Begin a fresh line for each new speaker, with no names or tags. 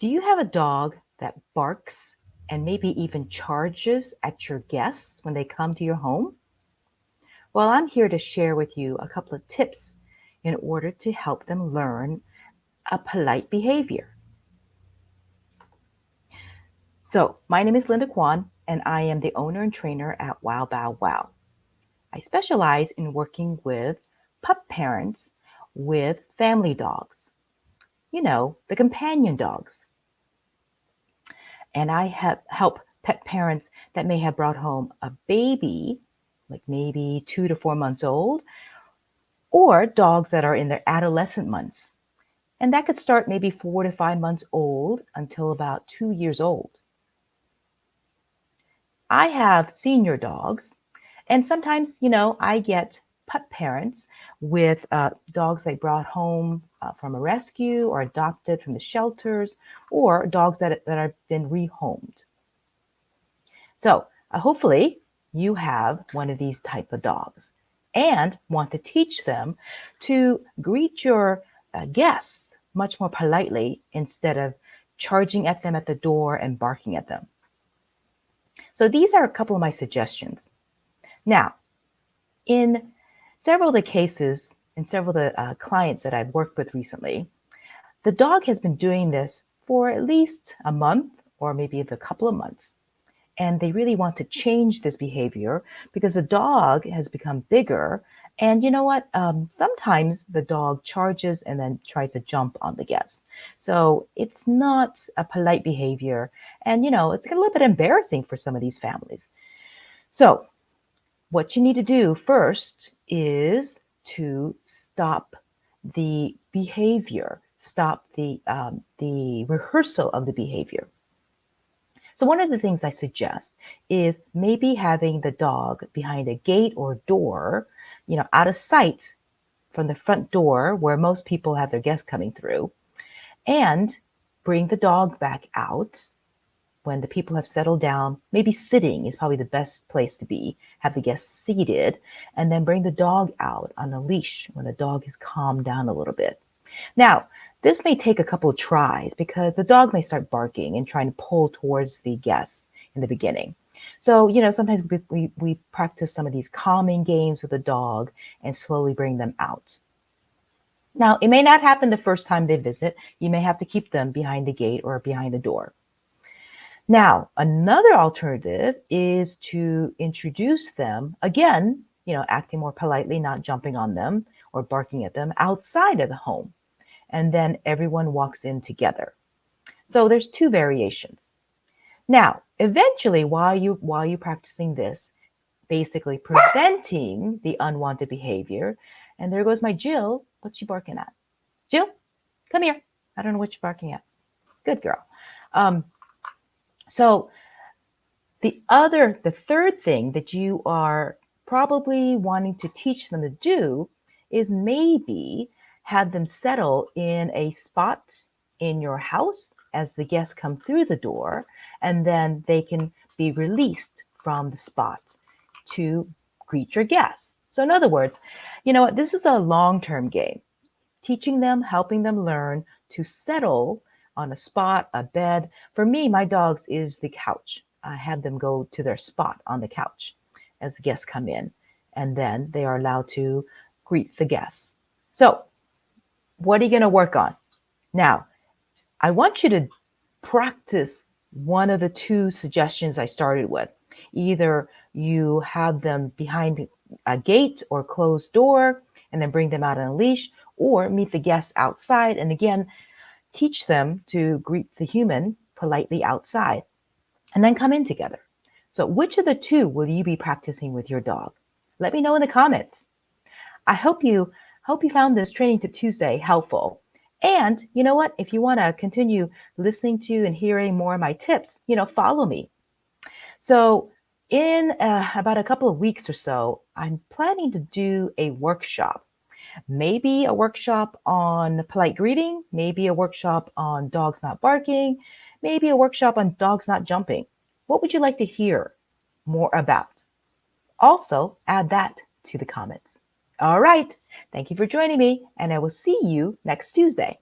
Do you have a dog that barks and maybe even charges at your guests when they come to your home? Well, I'm here to share with you a couple of tips in order to help them learn a polite behavior. So, my name is Linda Kwan, and I am the owner and trainer at Wow Bow Wow. I specialize in working with pup parents with family dogs, the companion dogs. And I help pet parents that may have brought home a baby, like maybe 2 to 4 months old, or dogs that are in their adolescent months. And that could start maybe 4 to 5 months old until about 2 years old. I have senior dogs, and sometimes, I get pup parents with dogs they brought home from a rescue or adopted from the shelters, or dogs that have been rehomed. So hopefully you have one of these type of dogs and want to teach them to greet your guests much more politely instead of charging at them at the door and barking at them. So these are a couple of my suggestions. Now, in several of the cases, in several of the clients that I've worked with recently, the dog has been doing this for at least a month or maybe a couple of months. And they really want to change this behavior because the dog has become bigger. And you know what? Sometimes the dog charges and then tries to jump on the guest. So it's not a polite behavior. And, it's a little bit embarrassing for some of these families. So what you need to do first is to stop the behavior, stop the rehearsal of the behavior. So one of the things I suggest is maybe having the dog behind a gate or door, out of sight from the front door where most people have their guests coming through, and bring the dog back out when the people have settled down. Maybe sitting is probably the best place to be. Have the guests seated, and then bring the dog out on a leash when the dog has calmed down a little bit. Now, this may take a couple of tries because the dog may start barking and trying to pull towards the guests in the beginning. So, sometimes we practice some of these calming games with the dog and slowly bring them out. Now, it may not happen the first time they visit. You may have to keep them behind the gate or behind the door. Now, another alternative is to introduce them, again, acting more politely, not jumping on them or barking at them outside of the home. And then everyone walks in together. So there's two variations. Now, eventually, while you're practicing this, basically preventing the unwanted behavior, and there goes my Jill. What's she barking at? Jill, come here. I don't know what you're barking at. Good girl. So the third thing that you are probably wanting to teach them to do is maybe have them settle in a spot in your house as the guests come through the door, and then they can be released from the spot to greet your guests. So in other words, this is a long-term game, teaching them, helping them learn to settle on a spot, a bed. For me, my dogs is the couch. I have them go to their spot on the couch as the guests come in, and then they are allowed to greet the guests. So what are you going to work on? Now, I want you to practice one of the two suggestions I started with. Either you have them behind a gate or closed door and then bring them out on a leash, or meet the guests outside and again, teach them to greet the human politely outside and then come in together. So which of the two will you be practicing with your dog? Let me know in the comments. I hope you found this Training Tip Tuesday helpful. And you know what? If you want to continue listening to and hearing more of my tips, follow me. So in about a couple of weeks or so, I'm planning to do a workshop. Maybe a workshop on polite greeting, maybe a workshop on dogs not barking, maybe a workshop on dogs not jumping. What would you like to hear more about? Also, add that to the comments. All right. Thank you for joining me, and I will see you next Tuesday.